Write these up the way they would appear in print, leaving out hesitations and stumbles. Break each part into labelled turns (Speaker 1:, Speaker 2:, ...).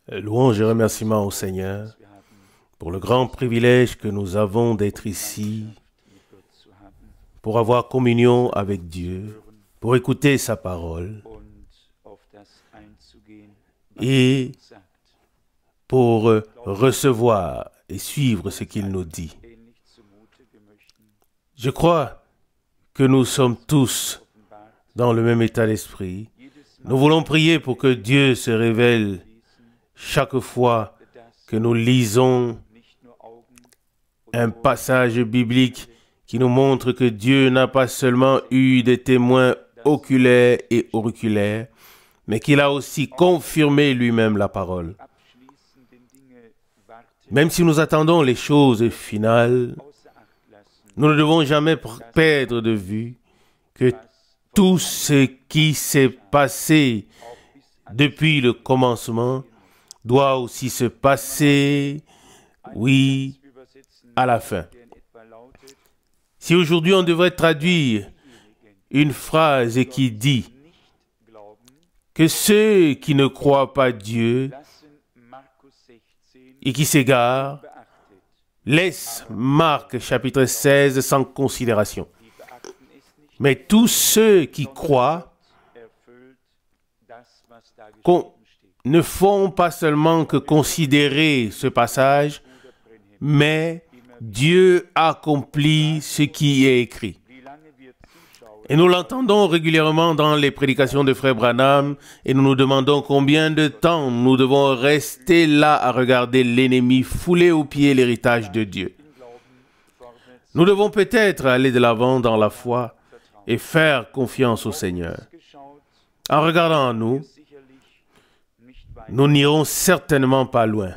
Speaker 1: Louange et remerciements au Seigneur pour le grand privilège que nous avons d'être ici, pour avoir communion avec Dieu, pour écouter sa parole et pour recevoir et suivre ce qu'il nous dit. Je crois que nous sommes tous dans le même état d'esprit. Nous voulons prier pour que Dieu se révèle chaque fois que nous lisons un passage biblique qui nous montre que Dieu n'a pas seulement eu des témoins oculaires et auriculaires, mais qu'il a aussi confirmé lui-même la parole. Même si nous attendons les choses finales, nous ne devons jamais perdre de vue que tout ce qui s'est passé depuis le commencement doit aussi se passer, oui, à la fin. Si aujourd'hui on devrait traduire une phrase qui dit que ceux qui ne croient pas Dieu et qui s'égarent laissent Marc chapitre 16 sans considération. Mais tous ceux qui croient ne font pas seulement que considérer ce passage, mais Dieu accomplit ce qui est écrit. Et nous l'entendons régulièrement dans les prédications de Frère Branham et nous nous demandons combien de temps nous devons rester là à regarder l'ennemi fouler aux pieds l'héritage de Dieu. Nous devons peut-être aller de l'avant dans la foi et faire confiance au Seigneur. En regardant à nous, nous n'irons certainement pas loin.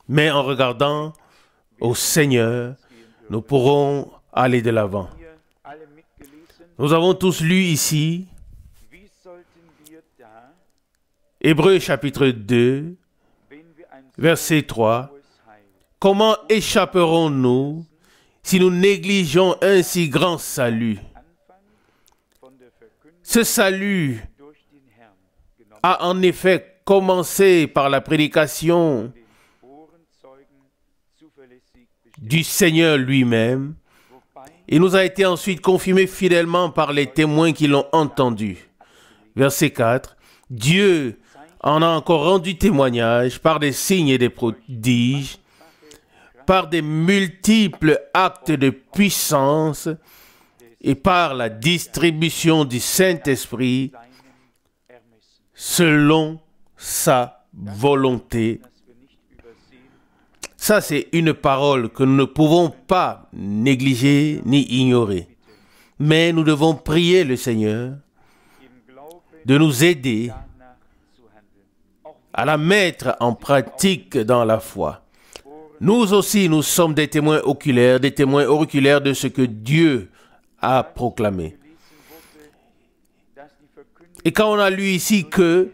Speaker 1: Mais en regardant au Seigneur, nous pourrons aller de l'avant. Nous avons tous lu ici Hébreux chapitre 2, verset 3. Comment échapperons-nous si nous négligeons un si grand salut? Ce salut a en effet commencé par la prédication du Seigneur lui-même et nous a été ensuite confirmé fidèlement par les témoins qui l'ont entendu. Verset 4. Dieu en a encore rendu témoignage par des signes et des prodiges, par des multiples actes de puissance et par la distribution du Saint-Esprit selon sa volonté. Ça, c'est une parole que nous ne pouvons pas négliger ni ignorer. Mais nous devons prier le Seigneur de nous aider à la mettre en pratique dans la foi. Nous aussi, nous sommes des témoins oculaires, des témoins auriculaires de ce que Dieu a proclamé. Et quand on a lu ici que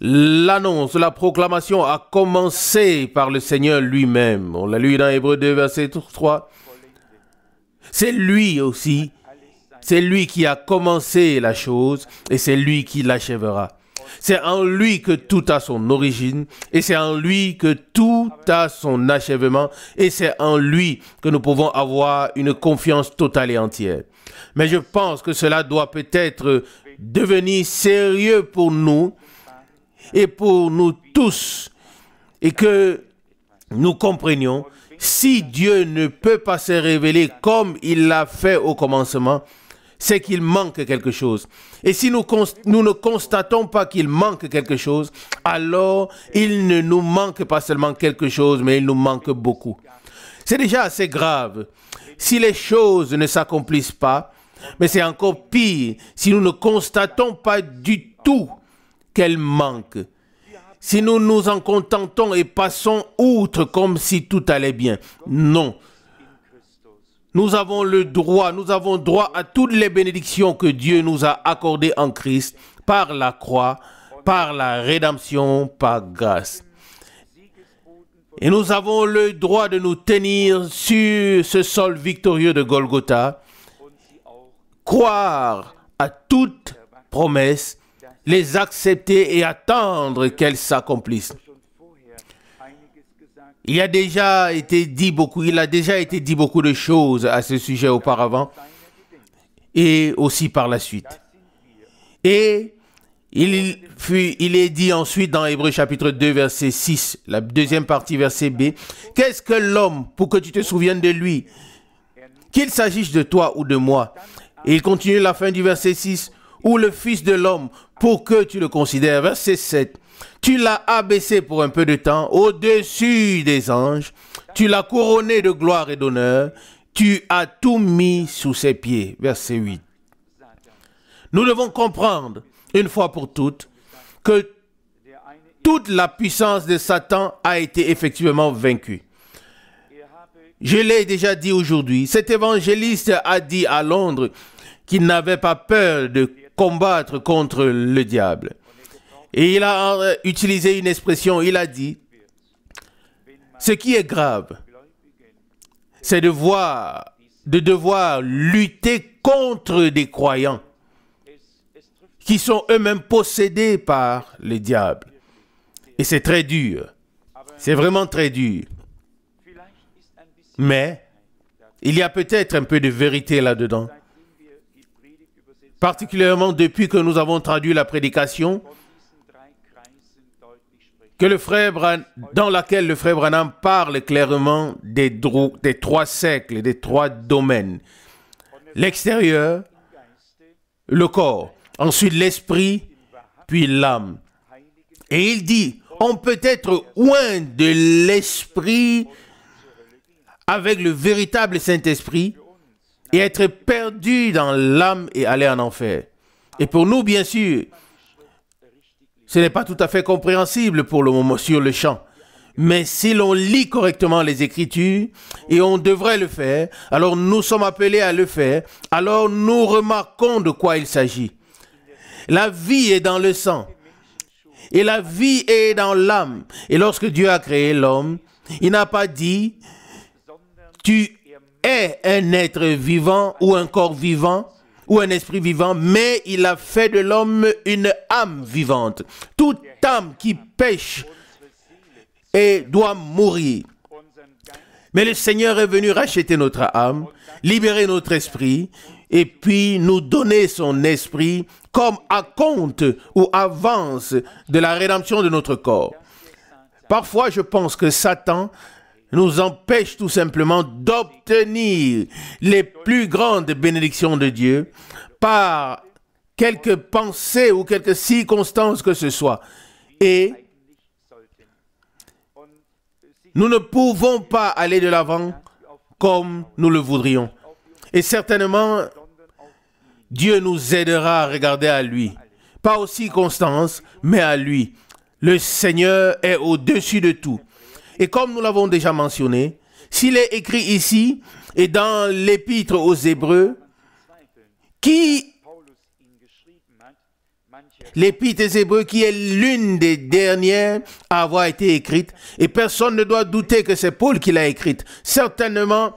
Speaker 1: l'annonce, la proclamation a commencé par le Seigneur lui-même. On l'a lu dans Hébreux 2, verset 3. C'est lui aussi, c'est lui qui a commencé la chose et c'est lui qui l'achèvera. C'est en lui que tout a son origine et c'est en lui que tout a son achèvement et c'est en lui que nous pouvons avoir une confiance totale et entière. Mais je pense que cela doit peut-être devenir sérieux pour nous et pour nous tous, et que nous comprenions, si Dieu ne peut pas se révéler comme il l'a fait au commencement, c'est qu'il manque quelque chose. Et si nous ne constatons pas qu'il manque quelque chose, alors il ne nous manque pas seulement quelque chose, mais il nous manque beaucoup. C'est déjà assez grave si les choses ne s'accomplissent pas, mais c'est encore pire si nous ne constatons pas du tout qu'elles manquent. Si nous nous en contentons et passons outre comme si tout allait bien. Non. Nous avons droit à toutes les bénédictions que Dieu nous a accordées en Christ, par la croix, par la rédemption, par grâce. Et nous avons le droit de nous tenir sur ce sol victorieux de Golgotha, croire à toute promesse les accepter et attendre qu'elles s'accomplissent. Il a déjà été dit beaucoup de choses à ce sujet auparavant et aussi par la suite. Et il est dit ensuite dans Hébreux chapitre 2 verset 6, la deuxième partie verset B, qu'est-ce que l'homme pour que tu te souviennes de lui, qu'il s'agisse de toi ou de moi. Et il continue la fin du verset 6, ou le fils de l'homme pour que tu le considères. Verset 7, tu l'as abaissé pour un peu de temps au-dessus des anges, tu l'as couronné de gloire et d'honneur, tu as tout mis sous ses pieds. Verset 8. Nous devons comprendre une fois pour toutes que toute la puissance de Satan a été effectivement vaincue. Je l'ai déjà dit aujourd'hui, cet évangéliste a dit à Londres qu'il n'avait pas peur de combattre contre le diable. Et il a utilisé une expression, il a dit, ce qui est grave, c'est de devoir lutter contre des croyants qui sont eux-mêmes possédés par le diable. Et c'est très dur. C'est vraiment très dur. Mais il y a peut-être un peu de vérité là-dedans. Particulièrement depuis que nous avons traduit la prédication dans laquelle le frère Branham parle clairement des trois cercles, des trois domaines. L'extérieur, le corps, ensuite l'esprit, puis l'âme. Et il dit, on peut être loin de l'esprit avec le véritable Saint-Esprit et être perdu dans l'âme et aller en enfer. Et pour nous, bien sûr, ce n'est pas tout à fait compréhensible pour le moment sur le champ. Mais si l'on lit correctement les Écritures, et on devrait le faire, alors nous sommes appelés à le faire, alors nous remarquons de quoi il s'agit. La vie est dans le sang, et la vie est dans l'âme. Et lorsque Dieu a créé l'homme, il n'a pas dit « tu es un être vivant ou un corps vivant » ou un esprit vivant, mais il a fait de l'homme une âme vivante. Toute âme qui pêche et doit mourir. Mais le Seigneur est venu racheter notre âme, libérer notre esprit, et puis nous donner son esprit comme acompte ou avance de la rédemption de notre corps. Parfois, je pense que Satan nous empêche tout simplement d'obtenir les plus grandes bénédictions de Dieu par quelques pensées ou quelques circonstances que ce soit. Et nous ne pouvons pas aller de l'avant comme nous le voudrions. Et certainement, Dieu nous aidera à regarder à lui. Pas aux circonstances, mais à lui. Le Seigneur est au-dessus de tout. Et comme nous l'avons déjà mentionné, s'il est écrit ici et dans l'épître aux Hébreux, l'épître aux Hébreux qui est l'une des dernières à avoir été écrite, et personne ne doit douter que c'est Paul qui l'a écrite. Certainement,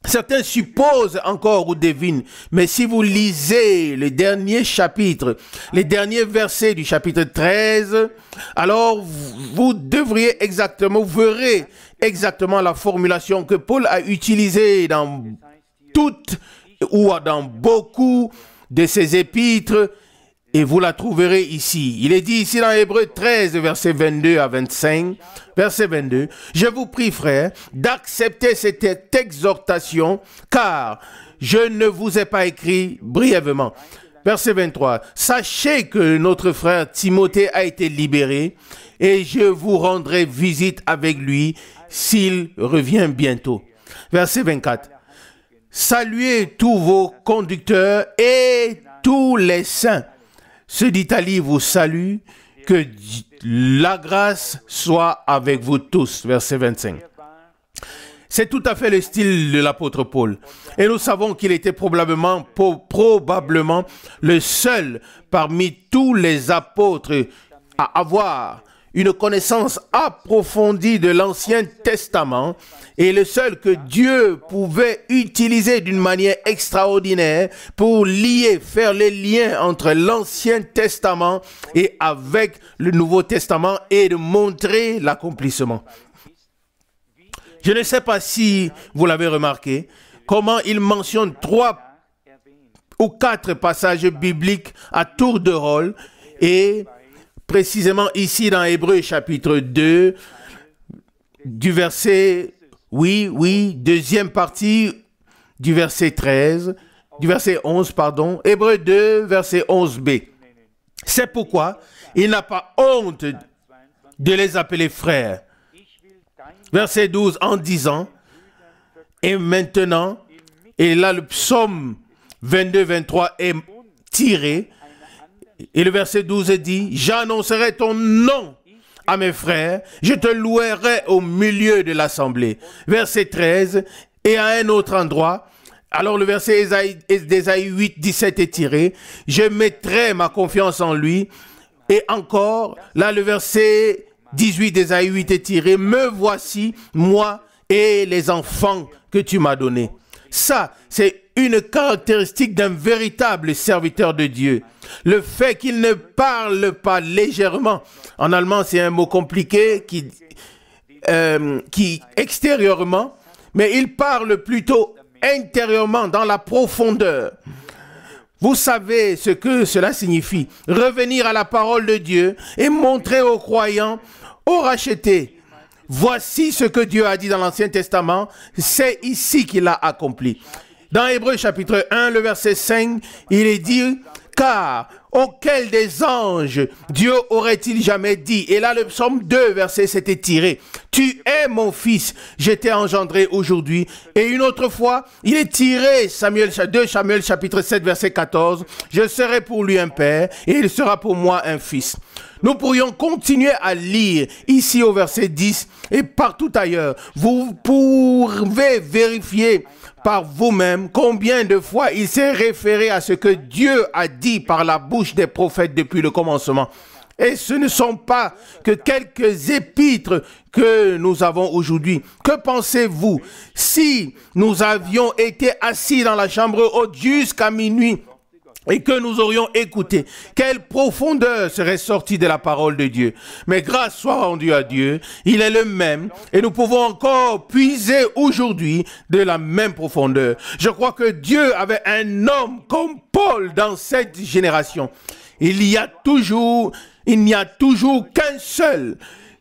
Speaker 1: certains supposent encore ou devinent, mais si vous lisez le dernier chapitre, les derniers versets du chapitre 13, alors vous devriez exactement, vous verrez exactement la formulation que Paul a utilisée dans toutes ou dans beaucoup de ses épîtres, et vous la trouverez ici. Il est dit ici dans Hébreux 13, verset 22 à 25, verset 22, « Je vous prie, frères, d'accepter cette exhortation, car je ne vous ai pas écrit brièvement. » Verset 23, « Sachez que notre frère Timothée a été libéré, et je vous rendrai visite avec lui s'il revient bientôt. » Verset 24, « Saluez tous vos conducteurs et tous les saints. Ceux d'Italie vous saluent, que la grâce soit avec vous tous. » Verset 25. C'est tout à fait le style de l'apôtre Paul. Et nous savons qu'il était probablement le seul parmi tous les apôtres à avoir une connaissance approfondie de l'Ancien Testament et le seul que Dieu pouvait utiliser d'une manière extraordinaire pour faire les liens entre l'Ancien Testament et avec le Nouveau Testament et de montrer l'accomplissement. Je ne sais pas si vous l'avez remarqué, comment il mentionne 3 ou 4 passages bibliques à tour de rôle et précisément ici dans Hébreux chapitre 2 du verset, deuxième partie du verset 13, du verset 11, pardon, Hébreux 2, verset 11b. C'est pourquoi il n'a pas honte de les appeler frères. Verset 12, en disant, et maintenant, et là le psaume 22-23 est tiré, et le verset 12 dit, j'annoncerai ton nom à mes frères, je te louerai au milieu de l'assemblée. Verset 13, et à un autre endroit, alors le verset d'Ésaïe 8, 17 est tiré, je mettrai ma confiance en lui, et encore, là le verset 18 d'Ésaïe 8 est tiré, me voici, moi et les enfants que tu m'as donnés. Ça, c'est une caractéristique d'un véritable serviteur de Dieu. Le fait qu'il ne parle pas légèrement. En allemand, c'est un mot compliqué qui extérieurement, mais il parle plutôt intérieurement, dans la profondeur. Vous savez ce que cela signifie. Revenir à la parole de Dieu et montrer aux croyants, aux rachetés, voici ce que Dieu a dit dans l'Ancien Testament, c'est ici qu'il l'a accompli. Dans Hébreux chapitre 1, le verset 5, il est dit, car auquel des anges Dieu aurait-il jamais dit? Et là, le psaume 2, verset 7 est tiré. Tu es mon fils, je t'ai engendré aujourd'hui. Et une autre fois, il est tiré, 2 Samuel chapitre 7, verset 14. Je serai pour lui un père et il sera pour moi un fils. Nous pourrions continuer à lire ici au verset 10 et partout ailleurs. Vous pouvez vérifier par vous-même combien de fois il s'est référé à ce que Dieu a dit par la bouche des prophètes depuis le commencement. Et ce ne sont pas que quelques épîtres que nous avons aujourd'hui. Que pensez-vous si nous avions été assis dans la chambre haute jusqu'à minuit et que nous aurions écouté? Quelle profondeur serait sortie de la parole de Dieu? Mais grâce soit rendue à Dieu, il est le même et nous pouvons encore puiser aujourd'hui de la même profondeur. Je crois que Dieu avait un homme comme Paul dans cette génération. Il n'y a toujours qu'un seul.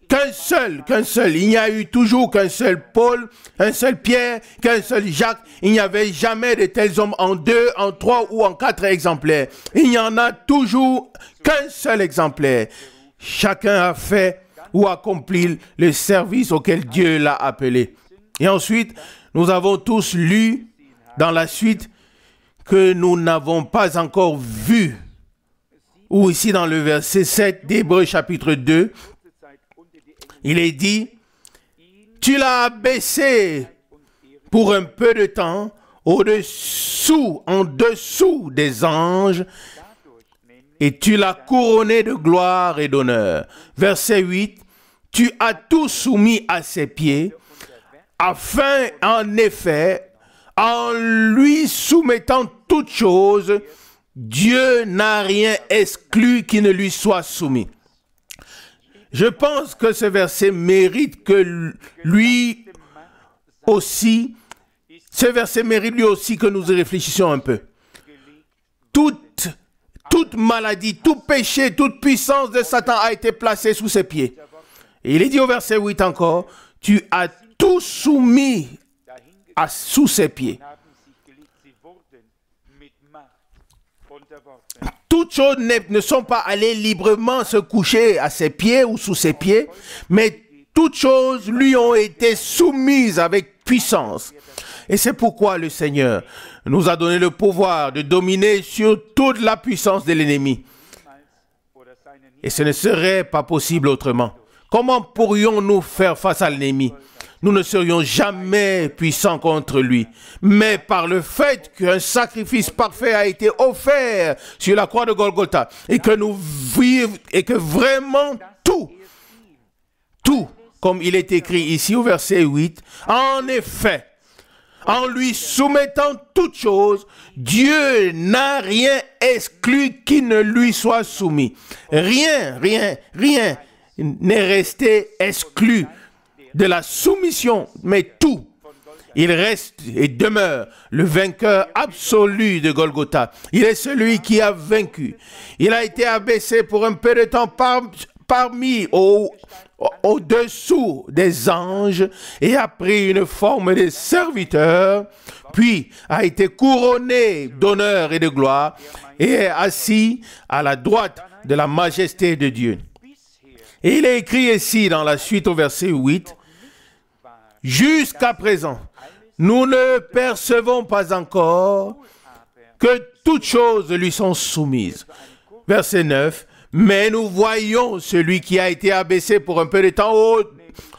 Speaker 1: Il n'y a eu toujours qu'un seul Paul, un seul Pierre, qu'un seul Jacques. Il n'y avait jamais de tels hommes en 2, en 3 ou en 4 exemplaires. Il n'y en a toujours qu'un seul exemplaire. Chacun a fait ou accompli le service auquel Dieu l'a appelé. Et ensuite, nous avons tous lu dans la suite que nous n'avons pas encore vu. Ou ici dans le verset 7 d'Hébreux chapitre 2, il est dit, tu l'as abaissé pour un peu de temps en dessous des anges et tu l'as couronné de gloire et d'honneur. Verset 8, tu as tout soumis à ses pieds, afin en effet, en lui soumettant toutes choses, Dieu n'a rien exclu qui ne lui soit soumis. Je pense que ce verset mérite que lui aussi que nous y réfléchissions un peu. Toute maladie, tout péché, toute puissance de Satan a été placée sous ses pieds. Et il est dit au verset 8 encore, tu as tout soumis sous ses pieds. Toutes choses ne sont pas allées librement se coucher à ses pieds ou sous ses pieds, mais toutes choses lui ont été soumises avec puissance. Et c'est pourquoi le Seigneur nous a donné le pouvoir de dominer sur toute la puissance de l'ennemi. Et ce ne serait pas possible autrement. Comment pourrions-nous faire face à l'ennemi? Nous ne serions jamais puissants contre lui. Mais par le fait qu'un sacrifice parfait a été offert sur la croix de Golgotha et que nous vivons et que vraiment tout tout, comme il est écrit ici au verset 8. En effet, en lui soumettant toutes choses, Dieu n'a rien exclu qui ne lui soit soumis. Rien n'est resté exclu de la soumission, mais tout. Il reste et demeure le vainqueur absolu de Golgotha. Il est celui qui a vaincu. Il a été abaissé pour un peu de temps parmi au-dessous des anges et a pris une forme de serviteur, puis a été couronné d'honneur et de gloire et est assis à la droite de la majesté de Dieu. Et il est écrit ici dans la suite au verset 8, « Jusqu'à présent, nous ne percevons pas encore que toutes choses lui sont soumises. » Verset 9, « Mais nous voyons celui qui a été abaissé pour un peu de temps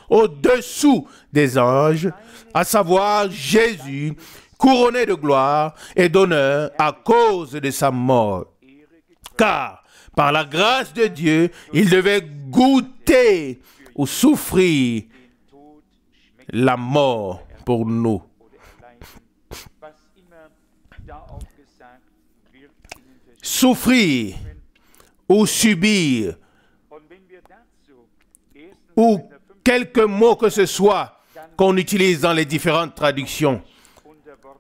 Speaker 1: au-dessous des anges, à savoir Jésus, couronné de gloire et d'honneur à cause de sa mort. Car par la grâce de Dieu, il devait goûter ou souffrir la mort pour nous. » Souffrir ou subir, ou quelques mots que ce soit qu'on utilise dans les différentes traductions.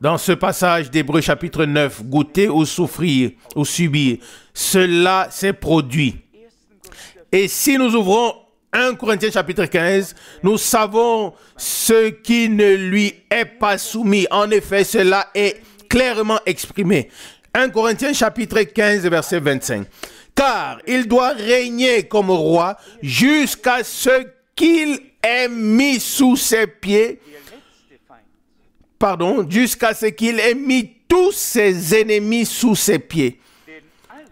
Speaker 1: Dans ce passage d'Hébreux chapitre 9, goûter ou souffrir ou subir, cela s'est produit. Et si nous ouvrons 1 Corinthiens chapitre 15, nous savons ce qui ne lui est pas soumis. En effet, cela est clairement exprimé. 1 Corinthiens chapitre 15, verset 25. Car il doit régner comme roi jusqu'à ce qu'il ait mis sous ses pieds, jusqu'à ce qu'il ait mis tous ses ennemis sous ses pieds.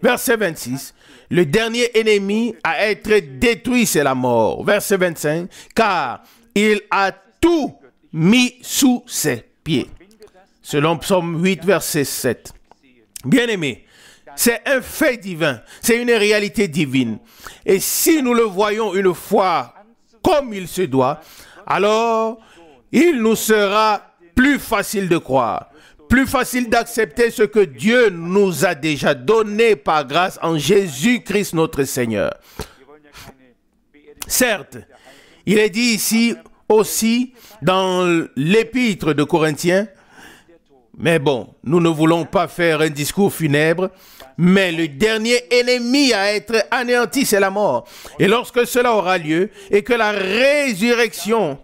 Speaker 1: Verset 26. Le dernier ennemi à être détruit, c'est la mort. Verset 25. Car il a tout mis sous ses pieds. Selon Psaume 8, verset 7. Bien-aimés, c'est un fait divin, c'est une réalité divine. Et si nous le voyons une fois comme il se doit, alors il nous sera plus facile de croire, plus facile d'accepter ce que Dieu nous a déjà donné par grâce en Jésus-Christ notre Seigneur. Certes, il est dit ici aussi dans l'épître de Corinthiens, mais bon, nous ne voulons pas faire un discours funèbre, mais le dernier ennemi à être anéanti, c'est la mort. Et lorsque cela aura lieu, et que la résurrection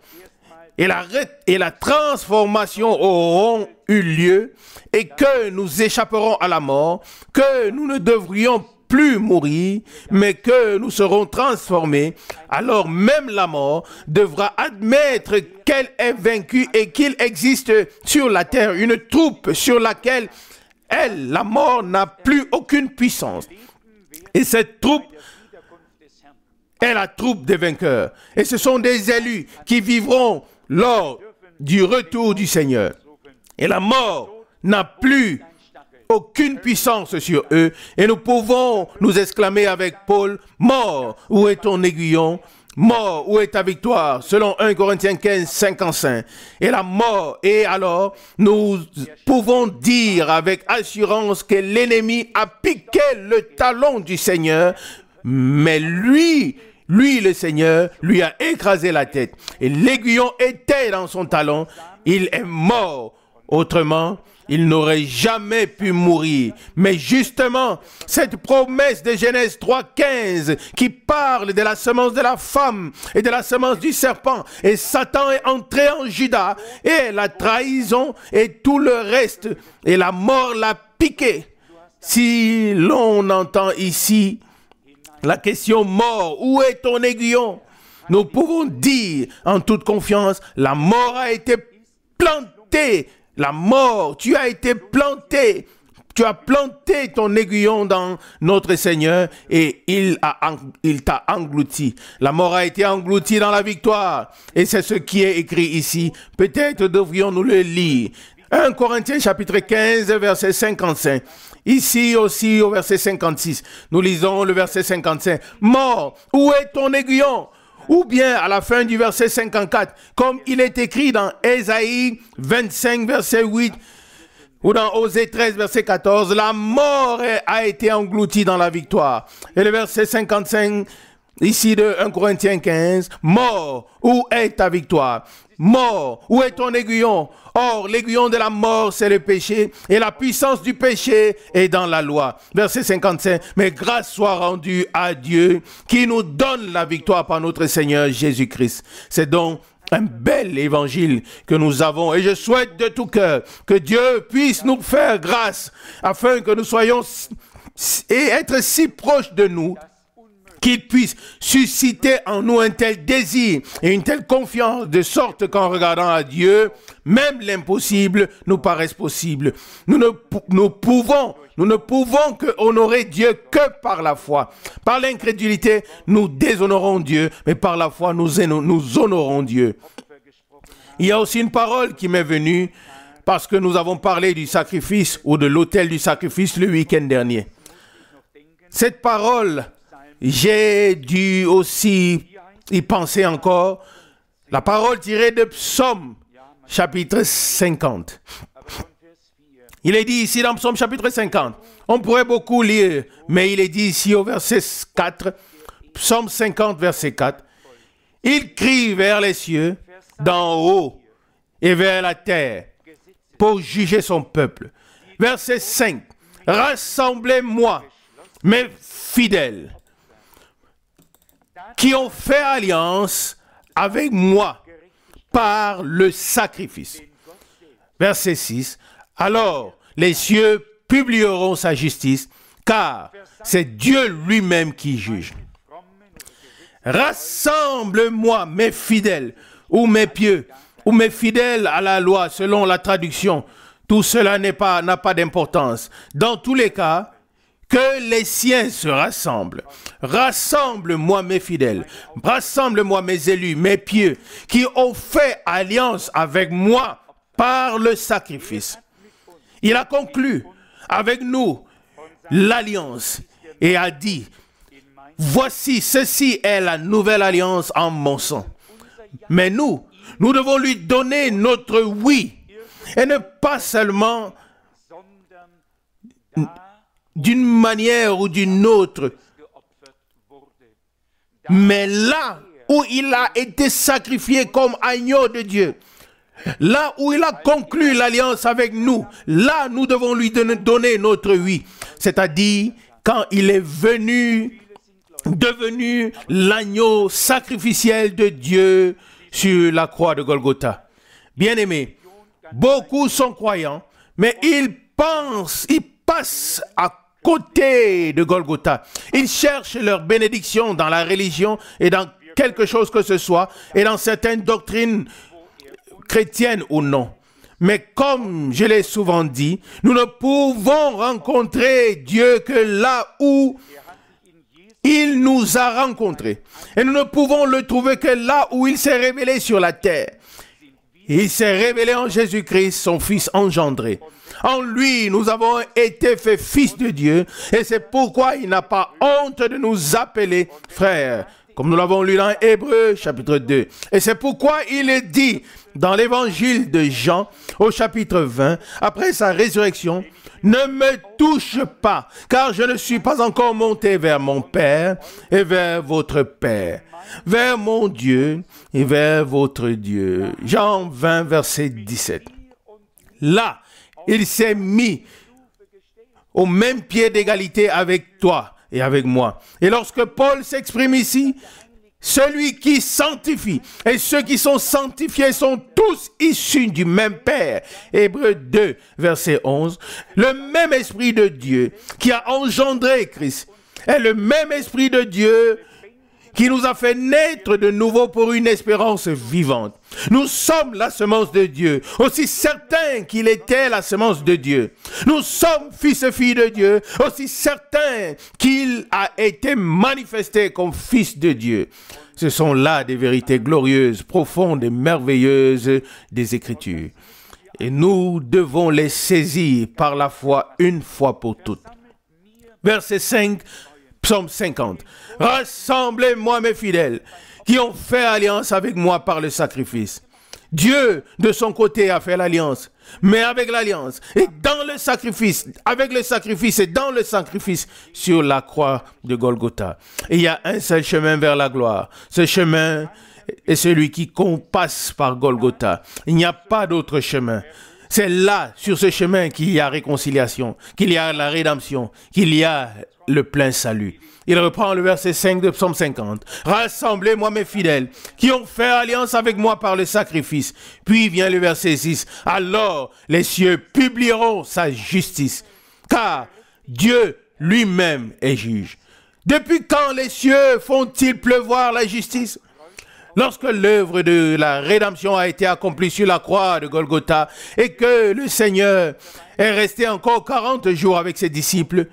Speaker 1: et la transformation auront eu lieu, et que nous échapperons à la mort, que nous ne devrions plus mourir, mais que nous serons transformés, alors même la mort devra admettre qu'elle est vaincue et qu'il existe sur la terre une troupe sur laquelle elle, la mort, n'a plus aucune puissance. Et cette troupe est la troupe des vainqueurs. Et ce sont des élus qui vivront lors du retour du Seigneur. Et la mort n'a plus aucune puissance sur eux, et nous pouvons nous exclamer avec Paul, « Mort, où est ton aiguillon? Mort, où est ta victoire ?» Selon 1 Corinthiens 15, 55. Et la mort, et alors, nous pouvons dire avec assurance que l'ennemi a piqué le talon du Seigneur, mais lui, le Seigneur, lui a écrasé la tête. Et l'aiguillon était dans son talon, il est mort. Autrement, il n'aurait jamais pu mourir. Mais justement, cette promesse de Genèse 3,15 qui parle de la semence de la femme et de la semence du serpent, et Satan est entré en Juda, et la trahison et tout le reste, et la mort l'a piqué. Si l'on entend ici la question mort, où est ton aiguillon? Nous pouvons dire en toute confiance, la mort a été plantée. La mort, tu as été planté, tu as planté ton aiguillon dans notre Seigneur et il t'a englouti. La mort a été engloutie dans la victoire et c'est ce qui est écrit ici. Peut-être devrions-nous le lire. 1 Corinthiens chapitre 15, verset 55. Ici aussi au verset 56, nous lisons le verset 55. Mort, où est ton aiguillon? Ou bien à la fin du verset 54, comme il est écrit dans Ésaïe 25, verset 8, ou dans Osée 13, verset 14, la mort a été engloutie dans la victoire. Et le verset 55, ici de 1 Corinthiens 15, mort, où est ta victoire? Mort, où est ton aiguillon? Or, l'aiguillon de la mort, c'est le péché, et la puissance du péché est dans la loi. Verset 55, mais grâce soit rendue à Dieu, qui nous donne la victoire par notre Seigneur Jésus-Christ. C'est donc un bel évangile que nous avons, et je souhaite de tout cœur que Dieu puisse nous faire grâce, afin que nous soyons et être si proches de nous, qu'il puisse susciter en nous un tel désir et une telle confiance, de sorte qu'en regardant à Dieu, même l'impossible nous paraisse possible. Nous ne pouvons que honorer Dieu que par la foi. Par l'incrédulité, nous déshonorons Dieu, mais par la foi, nous honorons Dieu. Il y a aussi une parole qui m'est venue parce que nous avons parlé du sacrifice ou de l'autel du sacrifice le week-end dernier. Cette parole, j'ai dû aussi y penser encore. La parole tirée de Psaume, chapitre 50. Il est dit ici dans Psaume chapitre 50. On pourrait beaucoup lire, mais il est dit ici au verset 4, Psaume 50, verset 4. Il crie vers les cieux, d'en haut, et vers la terre, pour juger son peuple. Verset 5. Rassemblez-moi, mes fidèles, qui ont fait alliance avec moi par le sacrifice. Verset 6. Alors, les cieux publieront sa justice, car c'est Dieu lui-même qui juge. Rassemble-moi, mes fidèles, ou mes pieux, ou mes fidèles à la loi, selon la traduction. Tout cela n'a pas d'importance. Dans tous les cas, que les siens se rassemblent. Rassemble-moi mes fidèles, rassemble-moi mes élus, mes pieux, qui ont fait alliance avec moi par le sacrifice. Il a conclu avec nous l'alliance et a dit, voici, ceci est la nouvelle alliance en mon sang. Mais nous devons lui donner notre oui, et ne pas seulement d'une manière ou d'une autre, mais là où il a été sacrifié comme agneau de Dieu, là où il a conclu l'alliance avec nous, là nous devons lui donner notre oui, c'est-à-dire quand il est devenu l'agneau sacrificiel de Dieu sur la croix de Golgotha. Bien-aimés, beaucoup sont croyants, mais ils passent à côté de Golgotha. Ils cherchent leur bénédiction dans la religion et dans quelque chose que ce soit, et dans certaines doctrines chrétiennes ou non. Mais comme je l'ai souvent dit, nous ne pouvons rencontrer Dieu que là où il nous a rencontrés. Et nous ne pouvons le trouver que là où il s'est révélé sur la terre. Il s'est révélé en Jésus-Christ, son Fils engendré. En lui, nous avons été faits fils de Dieu, et c'est pourquoi il n'a pas honte de nous appeler frères, comme nous l'avons lu dans Hébreux chapitre 2. Et c'est pourquoi il est dit dans l'évangile de Jean, au chapitre 20, après sa résurrection, ne me touche pas, car je ne suis pas encore monté vers mon Père et vers votre Père, vers mon Dieu et vers votre Dieu. Jean 20, verset 17. Là, il s'est mis au même pied d'égalité avec toi et avec moi. Et lorsque Paul s'exprime ici, celui qui sanctifie et ceux qui sont sanctifiés sont tous issus du même Père. Hébreux 2, verset 11. Le même Esprit de Dieu qui a engendré Christ est le même Esprit de Dieu qui nous a fait naître de nouveau pour une espérance vivante. Nous sommes la semence de Dieu, aussi certain qu'il était la semence de Dieu. Nous sommes fils et filles de Dieu, aussi certain qu'il a été manifesté comme fils de Dieu. Ce sont là des vérités glorieuses, profondes et merveilleuses des Écritures. Et nous devons les saisir par la foi une fois pour toutes. Verset 5 Psaume 50. Rassemblez-moi mes fidèles qui ont fait alliance avec moi par le sacrifice. Dieu, de son côté, a fait l'alliance. Mais avec l'alliance et dans le sacrifice, avec le sacrifice et dans le sacrifice sur la croix de Golgotha. Et il y a un seul chemin vers la gloire. Ce chemin est celui qui passe par Golgotha. Il n'y a pas d'autre chemin. C'est là, sur ce chemin, qu'il y a réconciliation, qu'il y a la rédemption, qu'il y a le plein salut. Il reprend le verset 5 de Psaume 50. Rassemblez-moi mes fidèles, qui ont fait alliance avec moi par le sacrifice. Puis vient le verset 6. Alors les cieux publieront sa justice, car Dieu lui-même est juge. Depuis quand les cieux font-ils pleuvoir la justice? Lorsque l'œuvre de la rédemption a été accomplie sur la croix de Golgotha et que le Seigneur est resté encore 40 jours avec ses disciples,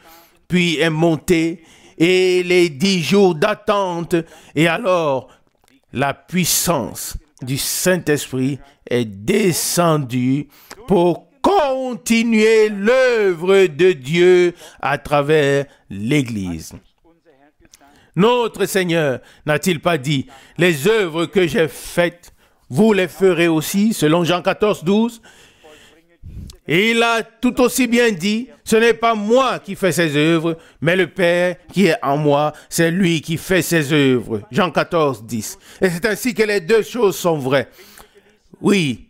Speaker 1: puis est monté et les 10 jours d'attente, et alors la puissance du Saint-Esprit est descendue pour continuer l'œuvre de Dieu à travers l'Église. Notre Seigneur n'a-t-il pas dit, les œuvres que j'ai faites, vous les ferez aussi, selon Jean 14, 12? Et il a tout aussi bien dit, ce n'est pas moi qui fais ces œuvres, mais le Père qui est en moi, c'est lui qui fait ces œuvres. Jean 14, 10. Et c'est ainsi que les deux choses sont vraies. Oui.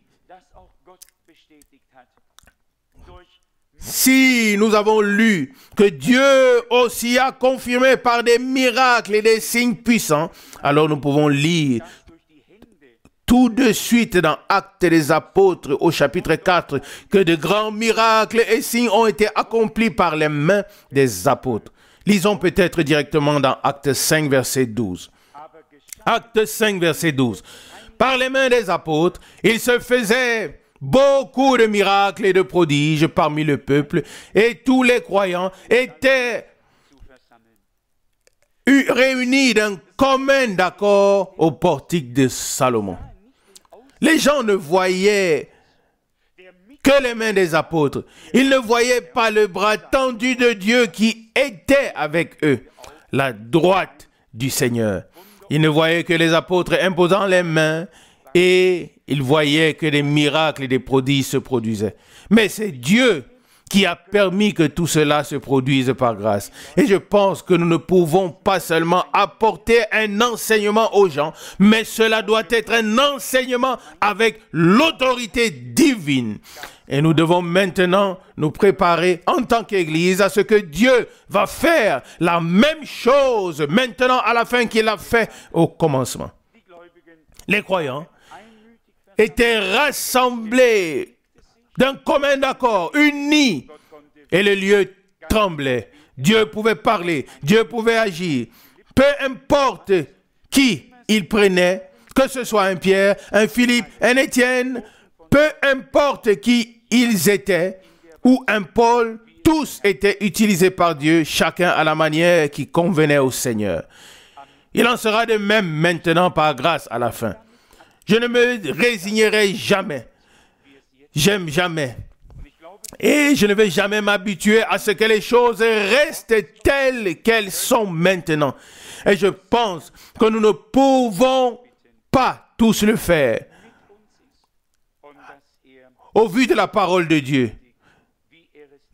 Speaker 1: Si nous avons lu que Dieu aussi a confirmé par des miracles et des signes puissants, alors nous pouvons lire tout de suite dans Actes des Apôtres au chapitre 4 que de grands miracles et signes ont été accomplis par les mains des apôtres. Lisons peut-être directement dans Actes 5 verset 12. Actes 5 verset 12. Par les mains des apôtres, il se faisait beaucoup de miracles et de prodiges parmi le peuple, et tous les croyants étaient réunis d'un commun accord au portique de Salomon. Les gens ne voyaient que les mains des apôtres. Ils ne voyaient pas le bras tendu de Dieu qui était avec eux, la droite du Seigneur. Ils ne voyaient que les apôtres imposant les mains et ils voyaient que des miracles et des prodiges se produisaient. Mais c'est Dieu qui a permis que tout cela se produise par grâce. Et je pense que nous ne pouvons pas seulement apporter un enseignement aux gens, mais cela doit être un enseignement avec l'autorité divine. Et nous devons maintenant nous préparer en tant qu'Église à ce que Dieu va faire la même chose maintenant à la fin qu'il a fait au commencement. Les croyants étaient rassemblés d'un commun accord, unis, et le lieu tremblait. Dieu pouvait parler, Dieu pouvait agir. Peu importe qui il prenait, que ce soit un Pierre, un Philippe, un Étienne, peu importe qui ils étaient, ou un Paul, tous étaient utilisés par Dieu, chacun à la manière qui convenait au Seigneur. Il en sera de même maintenant par grâce à la fin. Je ne me résignerai jamais. J'aime jamais. Et je ne vais jamais m'habituer à ce que les choses restent telles qu'elles sont maintenant. Et je pense que nous ne pouvons pas tous le faire. Au vu de la parole de Dieu,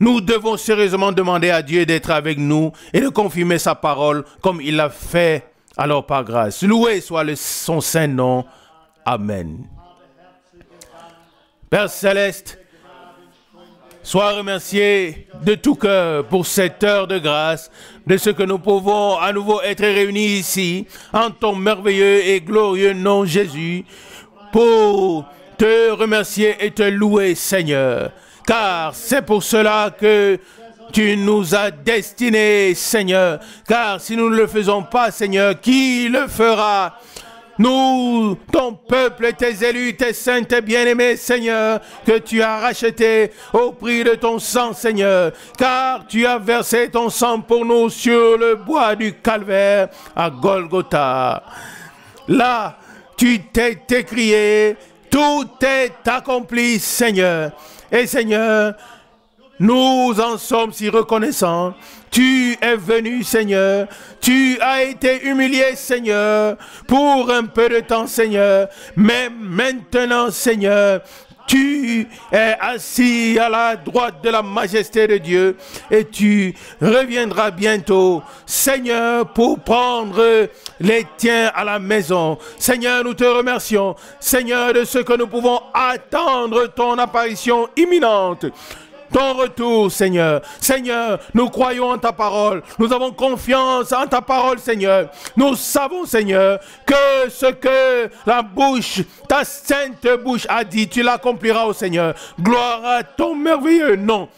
Speaker 1: nous devons sérieusement demander à Dieu d'être avec nous et de confirmer sa parole comme il l'a fait alors par grâce. Loué soit son saint nom. Amen. Père Céleste, sois remercié de tout cœur pour cette heure de grâce, de ce que nous pouvons à nouveau être réunis ici, en ton merveilleux et glorieux nom Jésus, pour te remercier et te louer, Seigneur. Car c'est pour cela que tu nous as destinés, Seigneur. Car si nous ne le faisons pas, Seigneur, qui le fera? Nous, ton peuple, tes élus, tes saints, tes bien-aimés, Seigneur, que tu as rachetés au prix de ton sang, Seigneur, car tu as versé ton sang pour nous sur le bois du calvaire à Golgotha. Là, tu t'es écrié, tout est accompli, Seigneur. Et Seigneur, Nous en sommes si reconnaissants. Tu es venu, Seigneur. Tu as été humilié, Seigneur, pour un peu de temps, Seigneur. Mais maintenant, Seigneur, tu es assis à la droite de la majesté de Dieu et tu reviendras bientôt, Seigneur, pour prendre les tiens à la maison. Seigneur, nous te remercions, Seigneur, de ce que nous pouvons attendre ton apparition imminente. Ton retour, Seigneur. Seigneur, nous croyons en ta parole. Nous avons confiance en ta parole, Seigneur. Nous savons, Seigneur, que ce que la bouche, ta sainte bouche a dit, tu l'accompliras, au Seigneur. Gloire à ton merveilleux nom.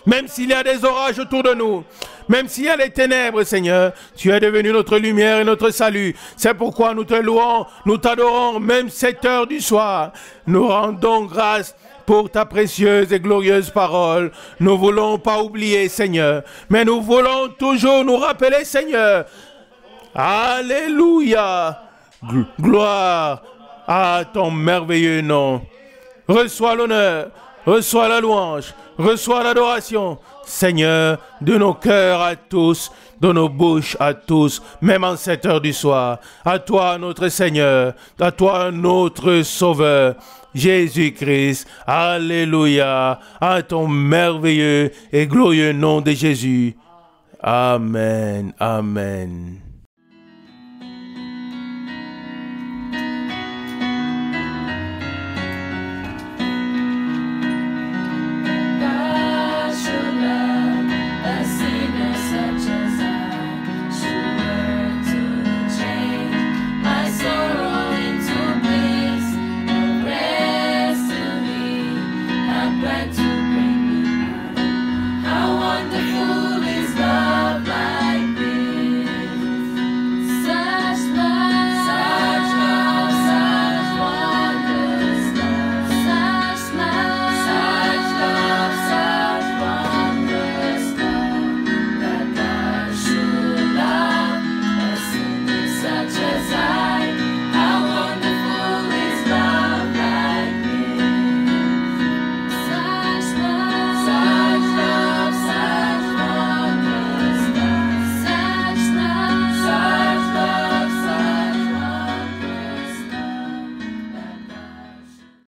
Speaker 1: Même s'il y a des orages autour de nous, même s'il y a des ténèbres, Seigneur, tu es devenu notre lumière et notre salut. C'est pourquoi nous te louons, nous t'adorons, même cette heure du soir. Nous rendons grâce pour ta précieuse et glorieuse parole. Nous ne voulons pas oublier, Seigneur, mais nous voulons toujours nous rappeler, Seigneur. Alléluia. Gloire à ton merveilleux nom. Reçois l'honneur, reçois la louange, reçois l'adoration, Seigneur, de nos cœurs à tous, de nos bouches à tous, même en cette heure du soir. À toi, notre Seigneur, à toi, notre Sauveur, Jésus-Christ. Alléluia, à ton merveilleux et glorieux nom de Jésus. Amen, amen.